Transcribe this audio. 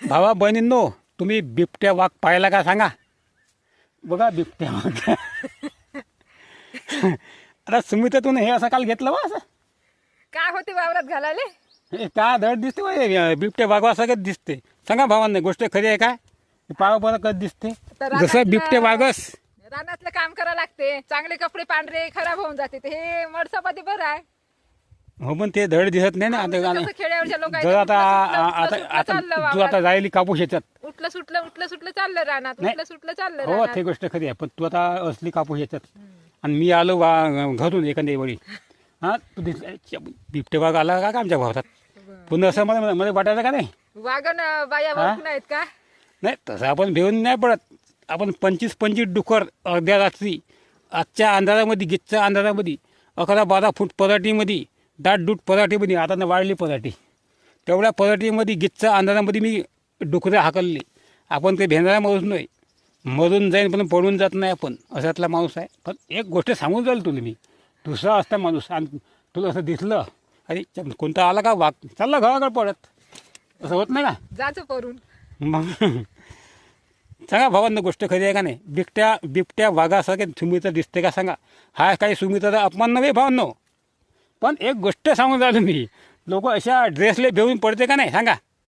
भावा बहिणींनो, तुम्ही बिबट्या वाघ पाहिला का सांगा. बघा बिबट्या वाघ. आता सुमित्रातून हे असं काल घेतलं बा असं. काय होते वावरात घालाले? हे का धड दिसते बा, बिबट्या वाघवा सगळं दिसते. सांगा भावांना, गोष्ट खरी आहे काय? पाव बरं कधी दिसते जसं बिबट्या वाघस. रानातलं काम करावं लागते, चांगले कपडे पांढरे खराब होऊन जाते. हे मडसामध्ये बरं आहे. हो पण ते धड दिसत नाही ना. कसं खेड्यावरच्या जर आता लोकांचं तू आता जायली कापूस याच्यात. उठलं सुटलं चाललं रानात, नाही. उठलं सुटलं चाललं हो रानात. ते गोष्ट खरी आहे, पण तू आता असली कापूस याच्यात आणि मी आलो घरून एखाद्या वेळी. हां तू दिसला बिबटे वाघ आला का आमच्या भावात. पुन्हा असं मला मला वाटायचं का नाही. वागण बाया ओळखून आहेत का? नाही तसं आपण भिवून नाही पडत. आपण 25 डुकर अर्ध्या रात्री आजच्या अंधारामध्ये, गिच्च्या अंधारामध्ये 11-12 फूट पराठीमध्ये, दाट पराठीमध्ये, आता ना वाढली पराठी, तेवढ्या पराठीमध्ये गिच्च्या अंधारामध्ये मी डुकरं हाकलली. आपण ते भेंडारा माणूस नाही, मरून जाईन पण पडून जात नाही आपण, अशातला माणूस आहे. पण एक गोष्ट सांगून जाईल तुला मी, दुसरा असता माणूस आणि तुला असं दिसलं अरे कोणता आला का वाघ, चालला घराकडे पडत, असं होत नाही का? जायचं परून मग सांगा भावांना, गोष्ट खरी आहे का नाही. बिबट्या वाघासारखे सुमित्र दिसते का सांगा. हा काही सुमित्राचा अपमान नव्हे भावांनो, पण एक गोष्ट सांगून राहिलो मी, लोक अशा ड्रेसले भेऊन पडते का नाही सांगा.